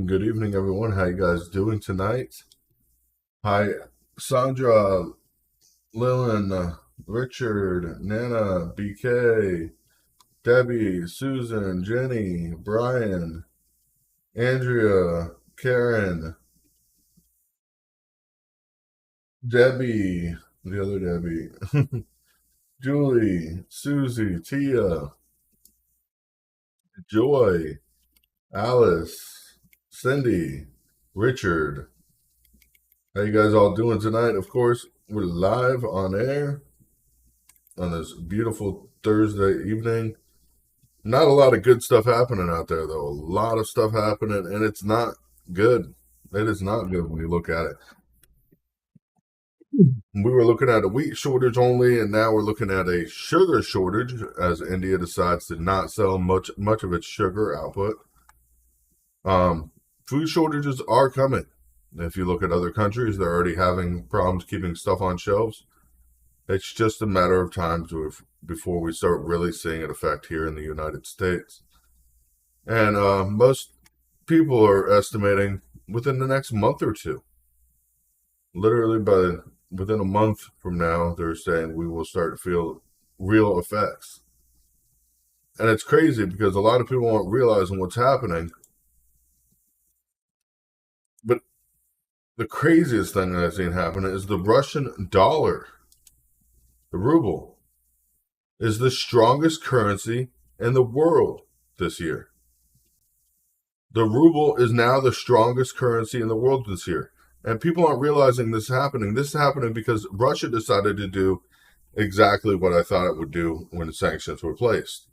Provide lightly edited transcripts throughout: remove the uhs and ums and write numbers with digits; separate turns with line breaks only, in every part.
Good evening, everyone. How you guys doing tonight? Hi, Sandra, Lillian, Richard, Nana, BK, Debbie, Susan, Jenny, Brian, Andrea, Karen, Debbie, the other Debbie, Julie, Susie, Tia, Joy, Alice, Cindy, Richard. How you guys all doing tonight? Of course, we're live on air on this beautiful Thursday evening. Not a lot of good stuff happening out there, though. A lot of stuff happening, and it's not good. It is not good when you look at it. We were looking at a wheat shortage only, and now we're looking at a sugar shortage as India decides to not sell much of its sugar output. Food shortages are coming. If you look at other countries, they're already having problems keeping stuff on shelves. It's just a matter of time before we start really seeing it affect here in the United States. And most people are estimating within the next month or two. Literally within a month from now, they're saying we will start to feel real effects. And it's crazy because a lot of people aren't realizing what's happening. But the craziest thing that I've seen happen is the Russian dollar. The ruble is the strongest currency in the world this year. The ruble is now the strongest currency in the world this year. And people aren't realizing this is happening. This is happening because Russia decided to do exactly what I thought it would do when the sanctions were placed.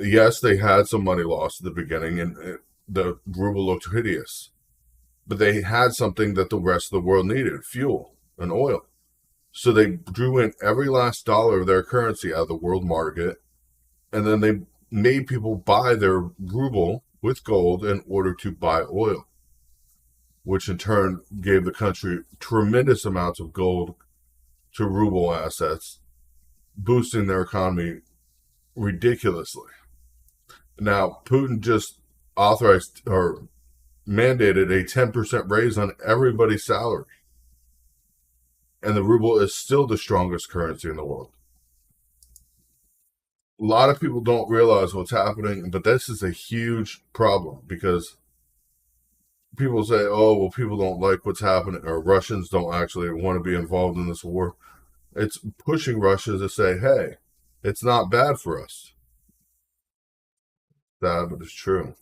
Yes, they had some money lost at the beginning, and the ruble looked hideous. But they had something that the rest of the world needed, fuel and oil. So they drew in every last dollar of their currency out of the world market, and then they made people buy their ruble with gold in order to buy oil, which in turn gave the country tremendous amounts of gold to ruble assets, boosting their economy ridiculously. Now, Putin just authorized or mandated a 10% raise on everybody's salary. And the ruble is still the strongest currency in the world. A lot of people don't realize what's happening, but this is a huge problem because people say, oh, well, people don't like what's happening, or Russians don't actually want to be involved in this war. It's pushing Russia to say, hey, it's not bad for us. Sad, but it's true.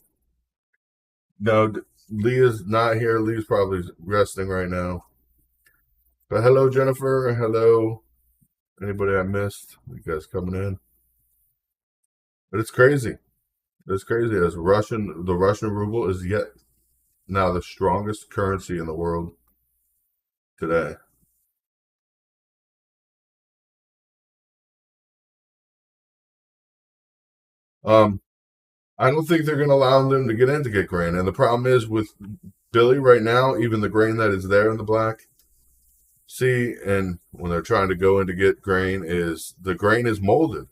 No, Leah's not here. Leah's probably resting right now. But hello, Jennifer. Hello. Anybody I missed? You guys coming in? But it's crazy. It's crazy. The Russian ruble is yet now the strongest currency in the world today. I don't think they're going to allow them to get in to get grain. And the problem is with Billy right now, even the grain that is there in the black, see, and when they're trying to go in to get grain, is the grain is molded.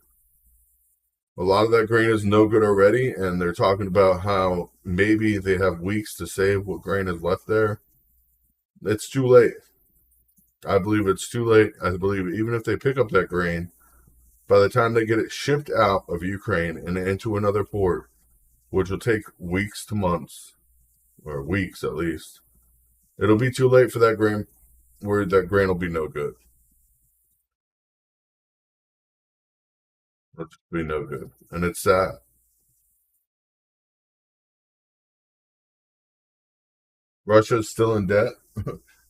A lot of that grain is no good already, and they're talking about how maybe they have weeks to save what grain is left there. It's too late. I believe it's too late. I believe even if they pick up that grain, by the time they get it shipped out of Ukraine and into another port, which will take weeks to months, or weeks at least, It'll be too late for that grain, where that grain will be no good. It'll just be no good. And it's sad. Russia's still in debt.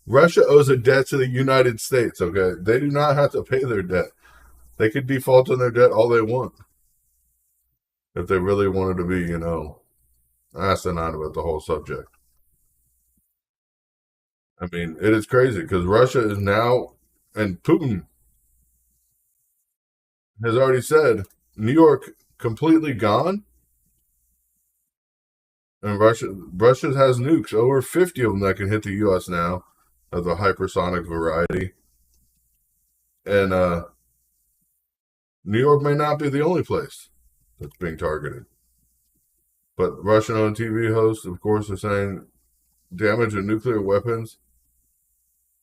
Russia owes a debt to the United States, okay? They do not have to pay their debt. They could default on their debt all they want if they really wanted to be, asinine about the whole subject. I mean, it is crazy because Russia is now, and Putin has already said, New York completely gone, and Russia has nukes, over 50 of them that can hit the U.S. now, of the hypersonic variety. And New York may not be the only place that's being targeted. But Russian-owned TV hosts, of course, are saying damage of nuclear weapons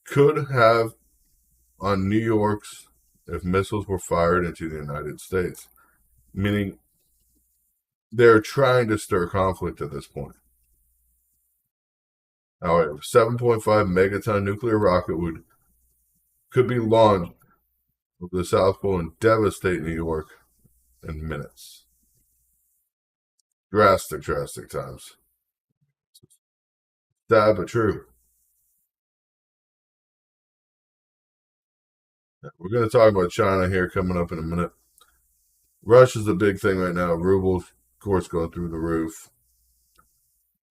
could have on New York's if missiles were fired into the United States, meaning they're trying to stir conflict at this point. However, 7.5 megaton nuclear rocket could be launched over the South Pole and devastate New York in minutes. Drastic times. Sad but true. We're going to talk about China here coming up in a minute. Russia's the big thing right now. Ruble's, of course, going through the roof.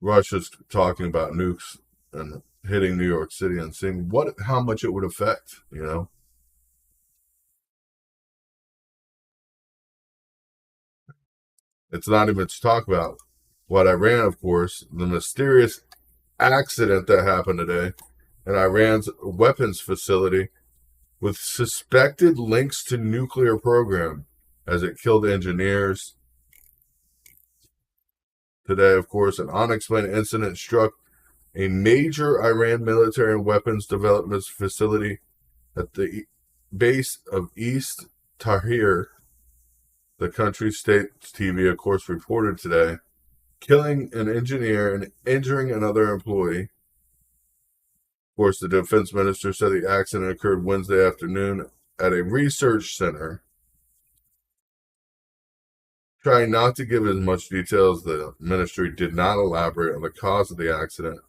Russia's talking about nukes and hitting New York City and seeing how much it would affect, It's not even to talk about what Iran, of course, the mysterious accident that happened today in Iran's weapons facility with suspected links to nuclear program as it killed engineers. Today, of course, an unexplained incident struck a major Iran military and weapons development facility at the base of East Tahrir. The country's state TV, of course, reported today, killing an engineer and injuring another employee. Of course, the defense minister said the accident occurred Wednesday afternoon at a research center. Trying not to give as much details, the ministry did not elaborate on the cause of the accident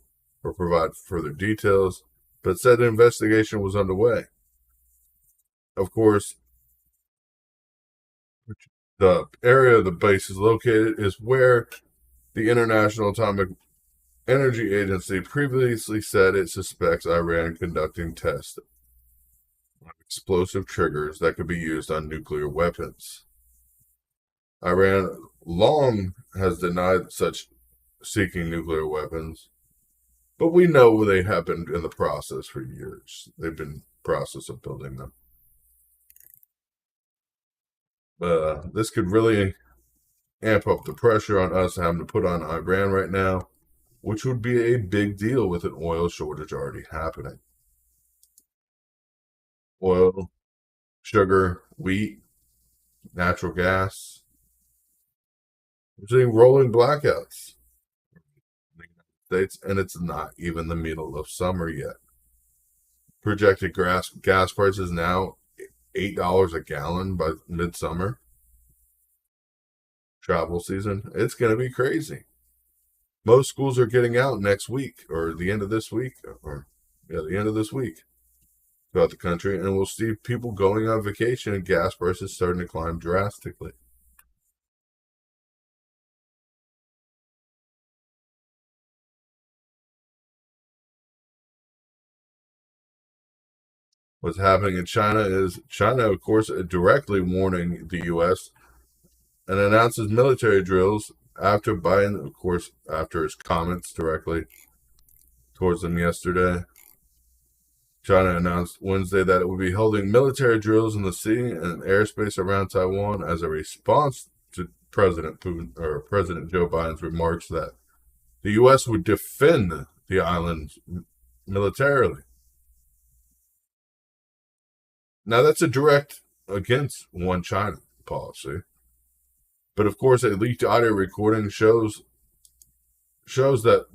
or provide further details, but said an investigation was underway. Of course, the area the base is located is where the International Atomic Energy Agency previously said it suspects Iran conducting tests on explosive triggers that could be used on nuclear weapons. Iran long has denied such seeking nuclear weapons, but we know they have been in the process for years. They've been in the process of building them. This could really amp up the pressure on us having to put on Iran right now, which would be a big deal with an oil shortage already happening. Oil, sugar, wheat, natural gas. We're seeing rolling blackouts in the United States, and it's not even the middle of summer yet. Projected gas prices now $8 a gallon by midsummer. Travel season, it's going to be crazy. Most schools are getting out next week or the end of this week, the end of this week throughout the country, and we'll see people going on vacation and gas prices starting to climb drastically. What's happening in China is China, of course, directly warning the U.S. and announces military drills after Biden, of course, after his comments directly towards them yesterday. China announced Wednesday that it would be holding military drills in the sea and airspace around Taiwan as a response to President Putin or President Joe Biden's remarks that the U.S. would defend the islands militarily. Now, that's a direct against one China policy. But of course, a leaked audio recording shows that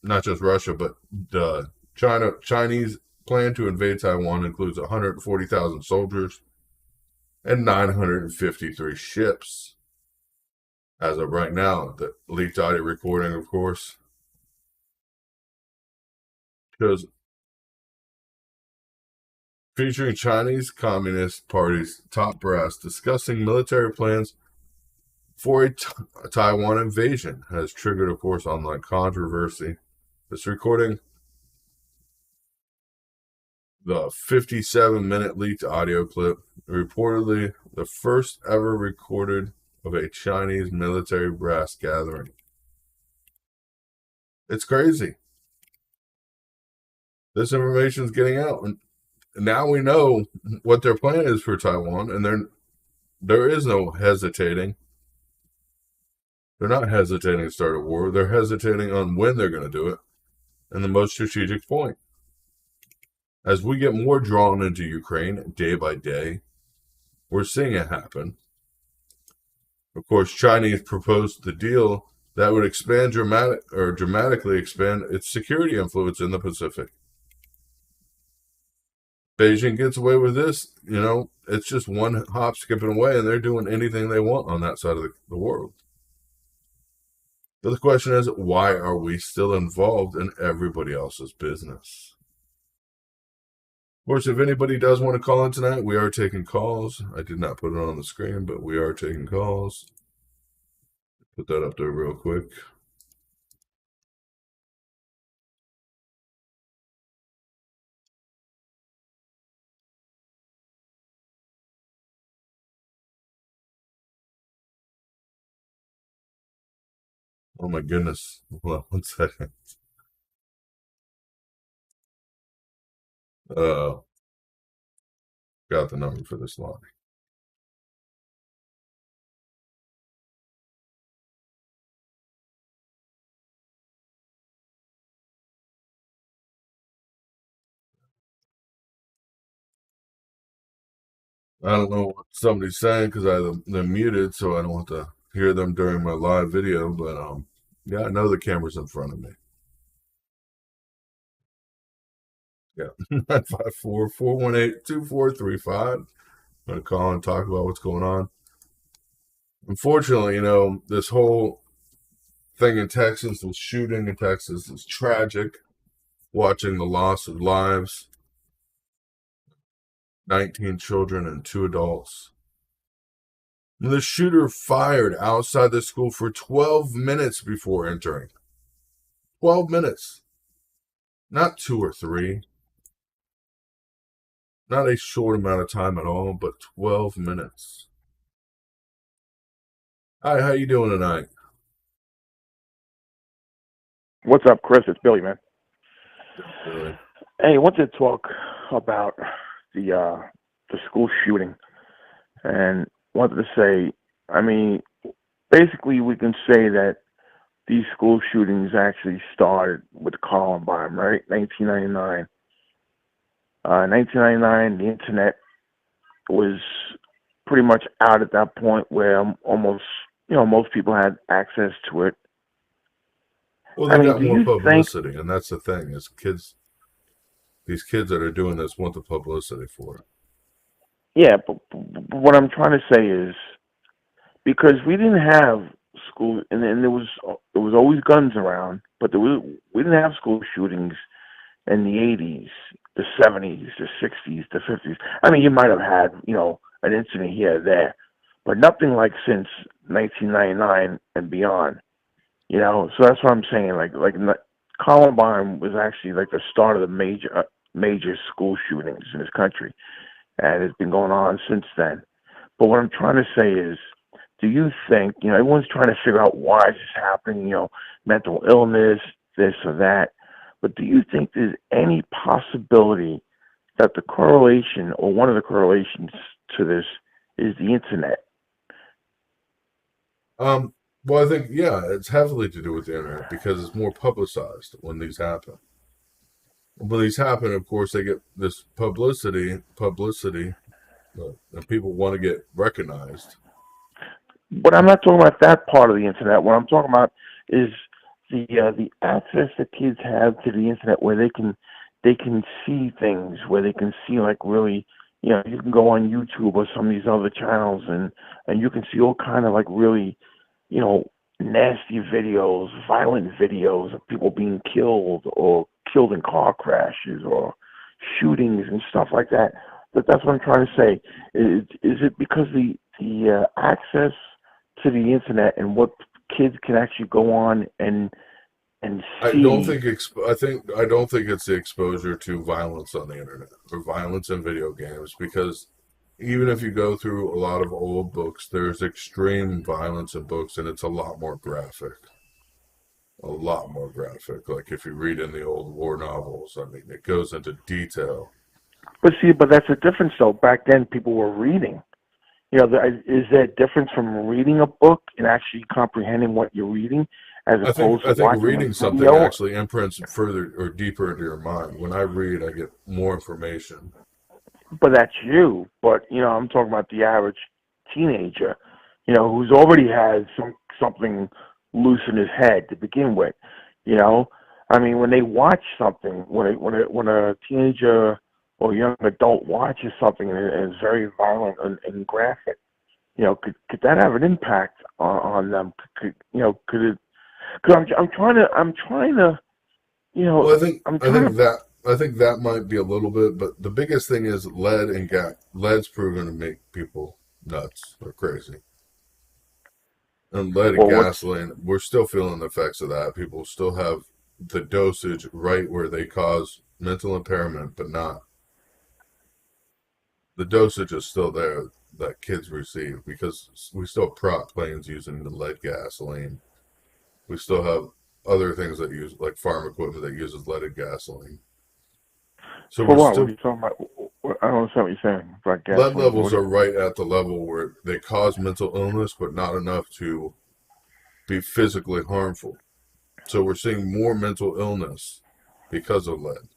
not just Russia, but the Chinese plan to invade Taiwan includes 140,000 soldiers and 953 ships. As of right now, the leaked audio recording, of course, shows featuring Chinese Communist Party's top brass discussing military plans for a Taiwan invasion has triggered, of course, online controversy. This recording, the 57-minute leaked audio clip, reportedly the first ever recorded of a Chinese military brass gathering. It's crazy. This information is getting out, and now we know what their plan is for Taiwan, and there is no hesitating. They're not hesitating to start a war. They're hesitating on when they're going to do it, and the most strategic point. As we get more drawn into Ukraine day by day, we're seeing it happen. Of course, Chinese proposed the deal that would dramatically expand its security influence in the Pacific. Beijing gets away with this, it's just one hop skipping away, and they're doing anything they want on that side of the world. But the question is, why are we still involved in everybody else's business? Of course, if anybody does want to call in tonight, we are taking calls. I did not put it on the screen, but we are taking calls. Put that up there real quick. Oh my goodness. Hold on 1 second. Got the number for this line. I don't know what somebody's saying because they're muted, so I don't want to hear them during my live video. But yeah, I know the camera's in front of me. Yeah, 954-418-2435. I'm going to call and talk about what's going on. Unfortunately, this whole thing in Texas, this shooting in Texas, is tragic. Watching the loss of lives, 19 children and 2 adults. The shooter fired outside the school for 12 minutes before entering. 12 minutes. Not 2 or 3. Not a short amount of time at all, but 12 minutes. Hi, how you doing tonight?
What's up, Chris? It's Billy, man.
Billy.
Hey, I wanted to talk about the school shooting, and wanted to say, basically we can say that these school shootings actually started with Columbine, right? 1999. 1999, the internet was pretty much out at that point where almost, most people had access to it.
Well, they got more publicity, and that's the thing, is these kids that are doing this want the publicity for it.
Yeah, but what I'm trying to say is, because we didn't have school, and there was always guns around, but we didn't have school shootings in the 80s, the 70s, the 60s, the 50s. You might have had, an incident here or there, but nothing like since 1999 and beyond. So that's what I'm saying. Like Columbine was actually like the start of the major school shootings in this country, and it's been going on since then. But what I'm trying to say is, do you think, everyone's trying to figure out why is this happening? Mental illness, this or that. But do you think there's any possibility that the correlation, or one of the correlations to this, is the internet?
Well, I think, yeah, it's heavily to do with the internet because it's more publicized when these happen. When these happen, of course, they get this publicity, and people want to get recognized.
But I'm not talking about that part of the internet. What I'm talking about is the access that kids have to the internet, where they can see things, where they can see like really, you can go on YouTube or some of these other channels, and you can see all kind of like really, you know, nasty videos, violent videos of people being killed or killed in car crashes or shootings and stuff like that. But that's what I'm trying to say. Is it because the access to the internet and what kids can actually go on and
I don't
see?
think I don't think it's the exposure to violence on the internet or violence in video games, because even if you go through a lot of old books, there's extreme violence in books, and it's a lot more graphic. A lot more graphic. Like if you read in the old war novels, I mean, it goes into detail.
But see, but that's a difference though. Back then, people were reading. Is there a difference from reading a book and actually comprehending what you're reading, as opposed to
I think
watching a
reading something
video?
actually imprints further or deeper into your mind. When I read, I get more information.
But that's you. But I'm talking about the average teenager, who's already has something loose in his head to begin with. You know, I mean, when they watch something, when a teenager or young adult watches something and it's very violent and graphic, could that have an impact on them? Could it? Because I'm trying to,
Well,
I'm trying to.
I think that might be a little bit, but the biggest thing is lead's proven to make people nuts or crazy. And lead and
Well, what's
gasoline, we're still feeling the effects of that. People still have the dosage right where they cause mental impairment, but not the dosage is still there that kids receive, because we still prop planes using the lead gasoline. We still have other things that use like farm equipment that uses leaded gasoline. So
for
we're
what? What are
still
you talking about? I don't understand what you're saying about
lead
gasoline.
levels are right at the level where they cause mental illness, but not enough to be physically harmful. So we're seeing more mental illness because of lead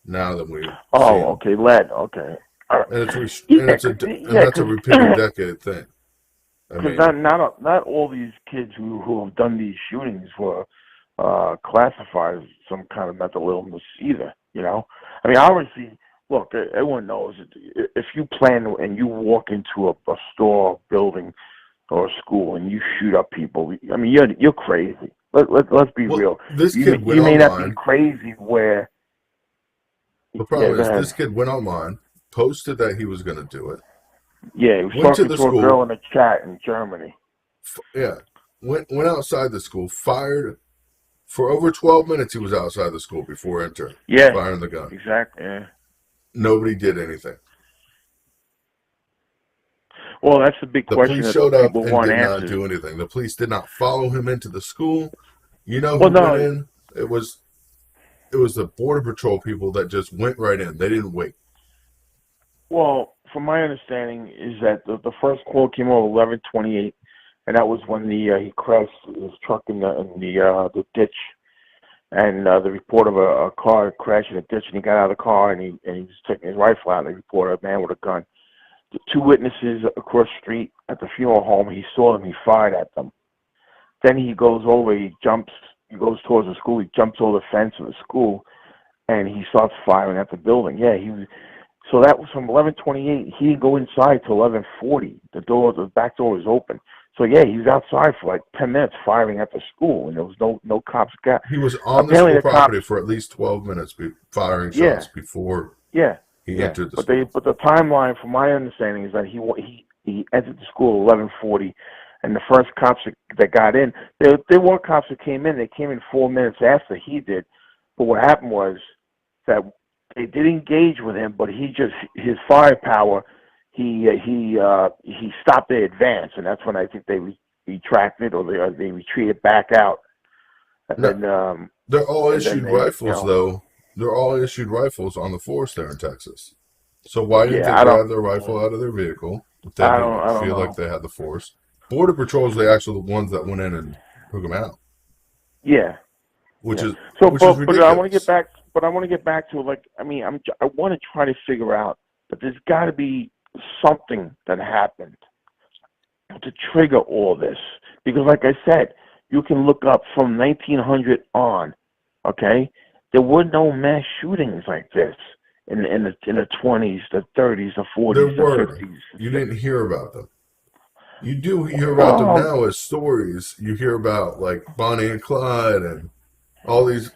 now than we've
Oh,
seen,
okay, lead. Okay,
and
yeah,
and
yeah,
that's a
because
repeated decade thing. I mean,
not all these kids who have done these shootings were classified as some kind of mental illness either. I mean, obviously, look, everyone knows if you plan and you walk into a store, building, or a school and you shoot up people, I mean, you're crazy. Let's be
well,
real.
this
You may,
kid went
you may not be
online.
crazy where.
The
Yeah,
problem
go
is
ahead.
this kid went online, posted that he was going to do it,
Yeah, he was
went to
talking
the
to a girl
school,
in a chat in Germany.
yeah, went outside the school, fired for over 12 minutes. He was outside the school before entering,
Yeah,
firing the gun.
exactly. Yeah.
Nobody did anything.
Well, that's the big
The
question
police
that
showed up
people
and
want
did not
answers.
do anything. The police did not follow him into the school. You know
Well,
who went
no.
in? It was the border patrol people that just went right in. They didn't wait.
Well, from my understanding, is that the first call came over 11:28, and that was when he crashed his truck in the ditch, and the report of a car crashed in a ditch, and he got out of the car and he was taking his rifle out, and he reported a man with a gun. The two witnesses across the street at the funeral home, he saw them, he fired at them. Then he goes over, he goes towards the school, he jumps over the fence of the school, and he starts firing at the building. Yeah, so that was from 11:28. He didn't go inside till 11:40. The back door was open. So yeah, he was outside for like 10 minutes firing at the school, and there was no cops.
He was on the
Apparently
school
the cops.
property for at least 12 minutes firing
Yeah,
shots before
yeah,
he
yeah.
entered the
But
school.
the timeline, from my understanding, is that he entered the school at 11:40, and the first cops that got in, there were cops that came in. They came in 4 minutes after he did. But what happened was that they did engage with him, but his firepower, he stopped their advance, and that's when I think they retracted or they retreated back out, and
No,
then
they're all
and then
issued
they
rifles, though. They're all issued rifles on the force there in Texas. So why didn't
yeah,
they grab their rifle out of their vehicle if they didn't
I don't
feel like
know.
they had the force? Border patrols, they actually the ones that went in and took them out,
Yeah,
which
yeah.
is
So,
which is
but I want to get
ridiculous.
back. But I want to get back to, like, I mean, I want to try to figure out. But there's got to be something that happened to trigger all this, because, like I said, you can look up from 1900 on. Okay, there were no mass shootings like this in the 20s, the 30s, the
There
40s, the
were.
50s.
You didn't hear about them. You do hear about them
Well,
now as stories. You hear about like Bonnie and Clyde and all these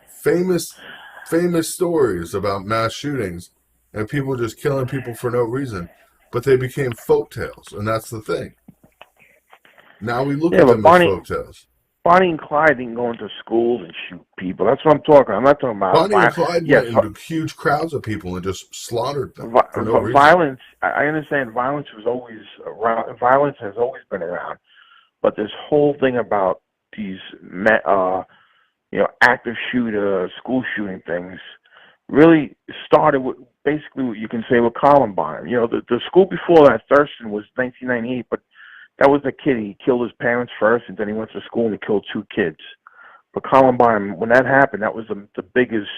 famous stories about mass shootings and people just killing people for no reason. But they became folk tales, and that's the thing. Now we look
yeah,
at
but
them as folk tales.
Bonnie and Clyde didn't go into schools and shoot people. That's what I'm talking. I'm not talking about
Bonnie and Clyde
yes,
went into huge crowds of people and just slaughtered them for no reason.
violence. I understand violence was always around. Violence has always been around. But this whole thing about these, active shooter, school shooting things, really started with basically what you can say with Columbine. The school before that, Thurston, was 1998, but that was a kid. He killed his parents first, and then he went to school and he killed two kids. But Columbine, when that happened, that was the biggest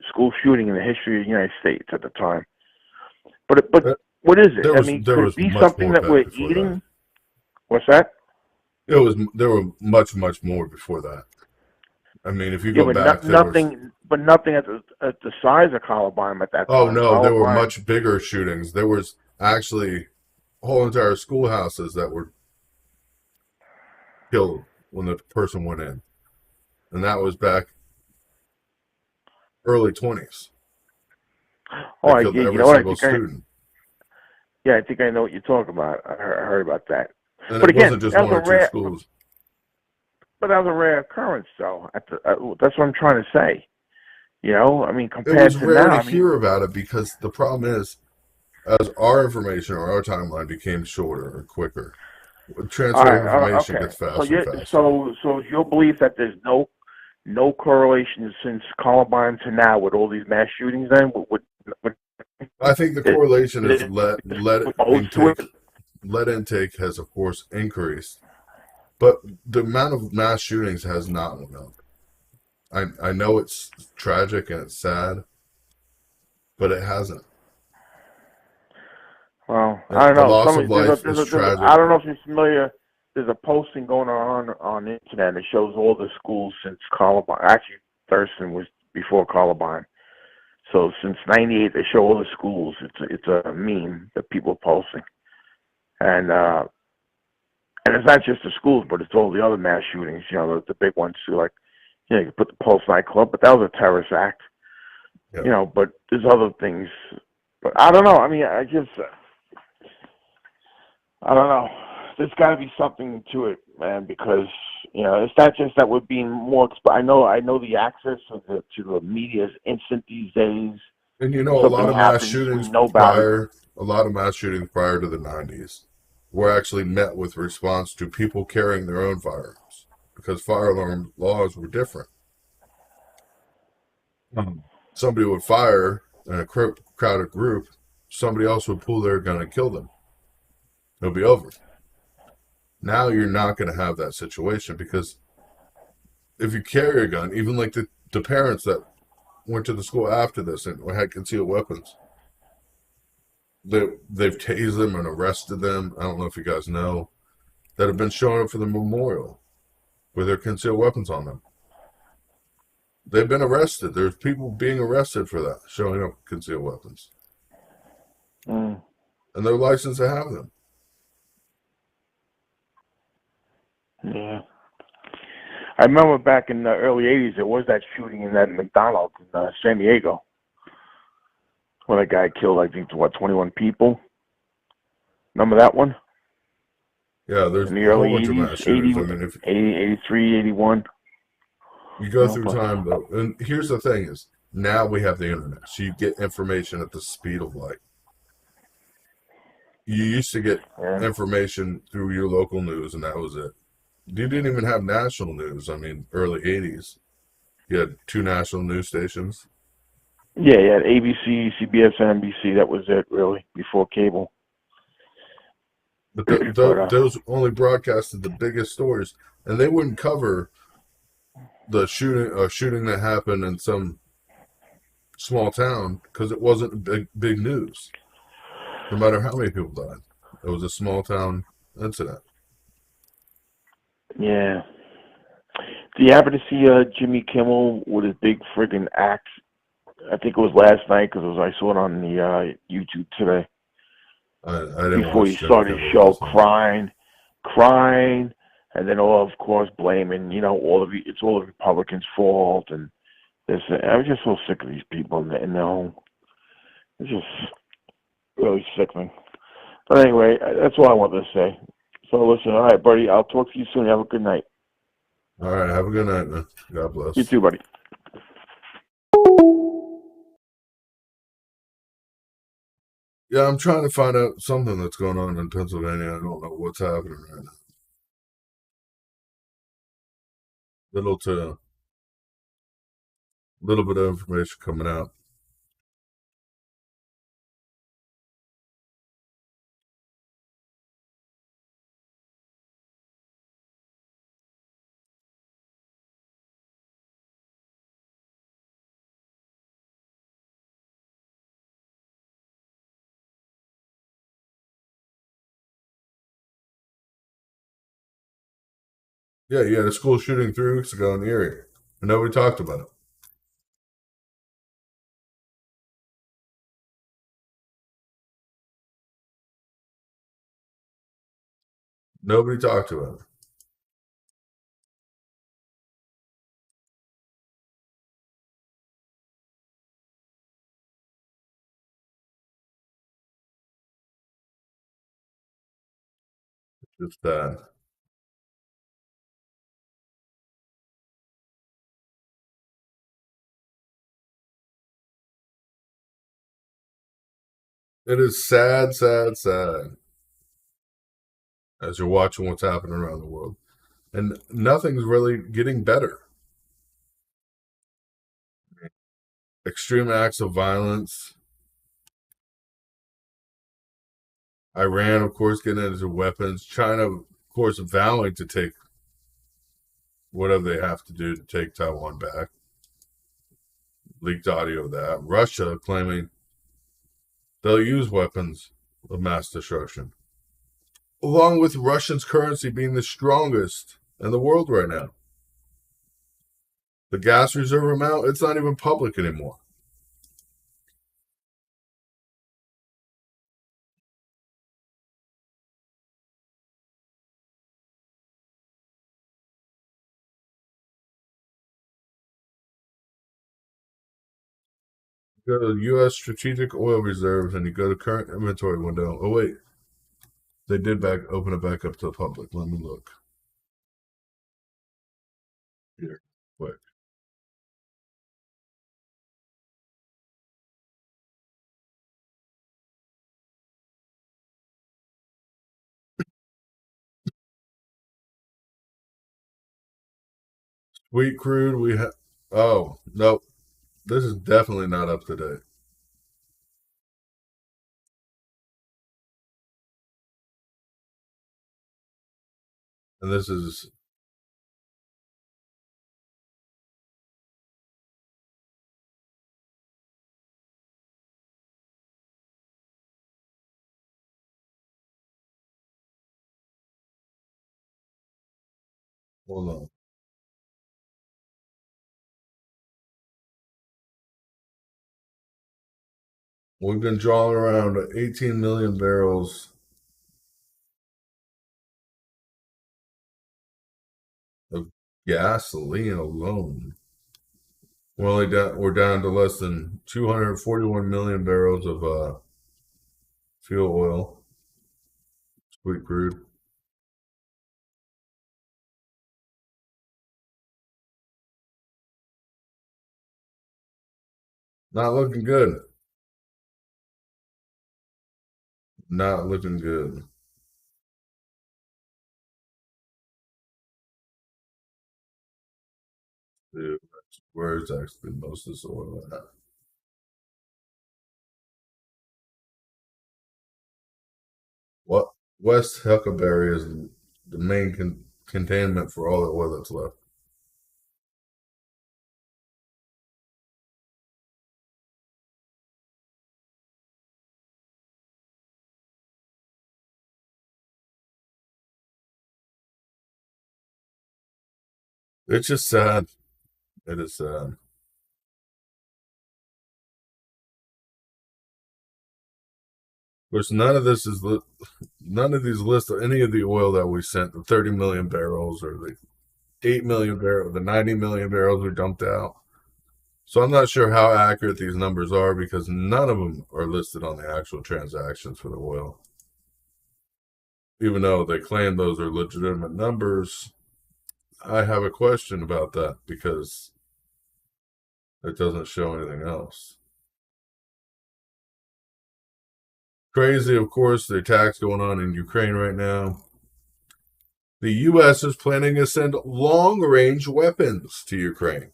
school shooting in the history of the United States at the time. But
Uh,
what is it?
There
I
was
mean,
there
could it
was
be
much
something
more
that
back
we're
before that.
eating? What's that?
There were much more before that. I mean, if you
Yeah,
go
but
back, there was.
nothing at the size of Columbine at that
Oh
time.
no, there were
Columbine.
much bigger shootings. There was actually whole entire schoolhouses that were killed when the person went in, and that was back early 20s.
Oh,
They
I
killed
did. You
every
know what?
single student,
I think I know what you're talking about. I heard about that.
and
But
it
again,
wasn't just
that was
one or
a
two
rare.
schools.
But that was a rare occurrence, though. That's what I'm trying to say. I mean,
It
compared
was
to
rare
now,
to
I mean,
hear about it because the problem is, as our information or our timeline became shorter or quicker,
all
transfer of
right,
information
okay.
gets faster and faster.
So is your belief that there's no correlation since Columbine to now with all these mass shootings? Then with
I think the
is
correlation is
it opposed to it?
lead intake has of course increased, but the amount of mass shootings has not went up. I know it's tragic and it's sad, but it hasn't.
Well, I
And
don't
the
know.
loss of life is
I
tragic.
don't know if you're familiar. There's a posting going on the internet that shows all the schools since Columbine. Actually, Thurston was before Columbine. So since '98, they show all the schools. It's a meme that people are posting, and it's not just the schools, but it's all the other mass shootings. The big ones too. Like you put the Pulse nightclub, but that was a terrorist act.
Yeah.
But there's other things. But I don't know. I mean, I don't know. There's got to be something to it, man, because it's not just that we're being more. I know the access to the media is instant these days.
And
If something happens, we know about it.
a lot of mass shootings prior to the 90s were actually met with response to people carrying their own firearms because firearm laws were different. Somebody would fire in a crowded group, somebody else would pull their gun and kill them. It'll be over. Now you're not going to have that situation because if you carry a gun, even like the parents that went to the school after this and had concealed weapons, they've tased them and arrested them. I don't know if you guys know that have been showing up for the memorial with their concealed weapons on them. They've been arrested. There's people being arrested for that, showing up with concealed weapons,
Mm,
and they're licensed to have them.
yeah. I remember back in the early '80s, there was that shooting in that McDonald's in San Diego, where that guy killed, I think, 21 people. Remember that one?
Yeah, there's
In the
a whole
early
bunch of
80s,
mass
80,
shootings. I mean, if
80, 83, 81.
you go through
But
time though, and here's the thing: is now we have the internet, so you get information at the speed of light. You used to get
yeah,
information through your local news, and that was it. You didn't even have national news. I mean, early 80s, you had two national news stations.
yeah, ABC, CBS, and NBC. That was it, really, before cable.
But
But
those only broadcasted the biggest stories, and they wouldn't cover the shooting that happened in some small town because it wasn't big news. No matter how many people died, it was a small town incident.
yeah, Do you happen to see Jimmy Kimmel with his big friggin' axe? I think it was last night because I saw it on the YouTube today.
I didn't
Before
watch
he
Jimmy
started his
Kimmel
show,
last night.
crying, and then all of course blaming it's all the Republicans' fault and this. I was just so sick of these people in their home. It's just really sickening. But anyway, that's all I wanted to say. So listen, all right, buddy. I'll talk to you soon. Have a good night.
All right, have a good night, man. God
You
bless.
too, buddy.
Yeah, I'm trying to find out something that's going on in Pennsylvania. I don't know what's happening right now. Little bit of information coming out. Yeah, you had a school shooting 3 weeks ago in Erie, and nobody talked about it. Nobody talked about it. It's bad. It is sad, sad, sad as you're watching what's happening around the world. And nothing's really getting better. Extreme acts of violence. Iran, of course, getting into weapons. China, of course, vowing to take whatever they have to do to take Taiwan back. Leaked audio of that. Russia claiming they'll use weapons of mass destruction. Along with Russian's currency being the strongest in the world right now. The gas reserve amount, it's not even public anymore. You go to U.S. strategic oil reserves and you go to current inventory window. Oh, wait. They did open it back up to the public. Let me look here quick. Sweet crude, we have. Oh, no. This is definitely not up to date. And this is. Hold on. We've been drawing around 18 million barrels of gasoline alone. We're down to less than 241 million barrels of fuel oil, sweet crude. Not looking good. Not looking good. Dude, where's actually most of this oil at? What West Huckleberry is the main containment for all the oil that's left. It's just sad. It is sad. Of course, none of these lists any of the oil that we sent, the 30 million barrels or the 8 million barrels, the 90 million barrels we dumped out. So I'm not sure how accurate these numbers are because none of them are listed on the actual transactions for the oil. Even though they claim those are legitimate numbers, I have a question about that because it doesn't show anything else. Crazy, of course, the attacks going on in Ukraine right now. The U.S. is planning to send long range weapons to Ukraine.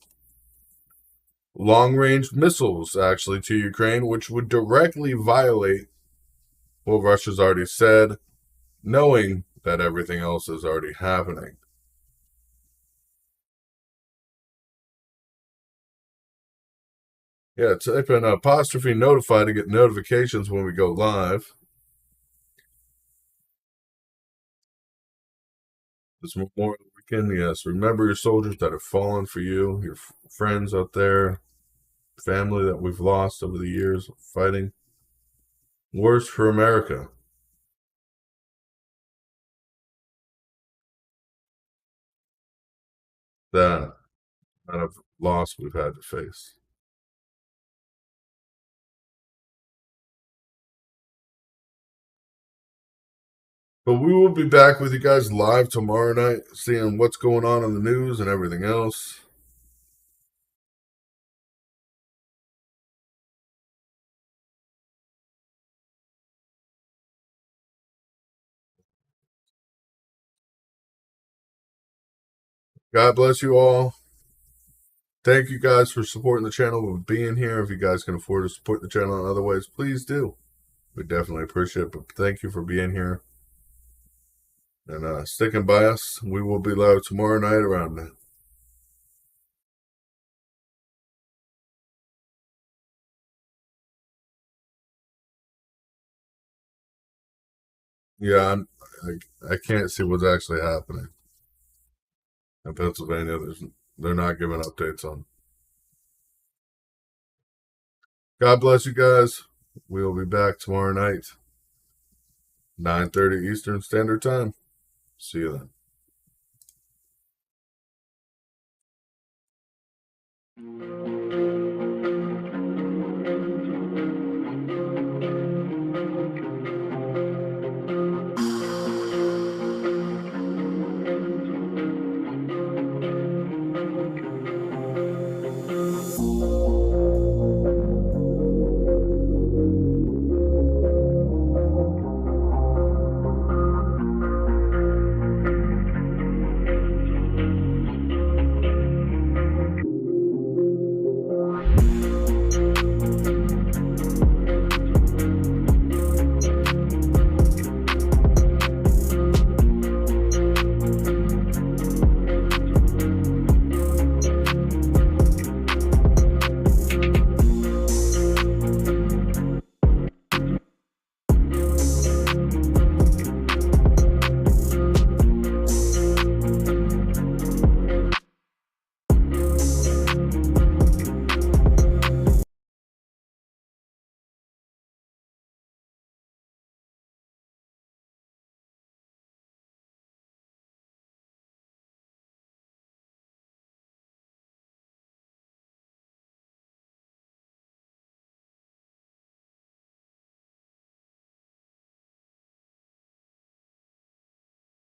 Long range missiles, actually, to Ukraine, which would directly violate what Russia's already said, knowing that everything else is already happening. Yeah, type in apostrophe notify to get notifications when we go live. This Memorial Weekend, yes. Remember your soldiers that have fallen for you, your friends out there, family that we've lost over the years fighting. Wars for America. That kind of loss we've had to face. But we will be back with you guys live tomorrow night, seeing what's going on in the news and everything else. God bless you all. Thank you guys for supporting the channel and being here. If you guys can afford to support the channel in other ways, please do. We definitely appreciate it. But thank you for being here and sticking by us. We will be live tomorrow night around. Yeah, I can't see what's actually happening in Pennsylvania. They're not giving updates on. God bless you guys. We will be back tomorrow night, 9:30 Eastern Standard Time. See you then.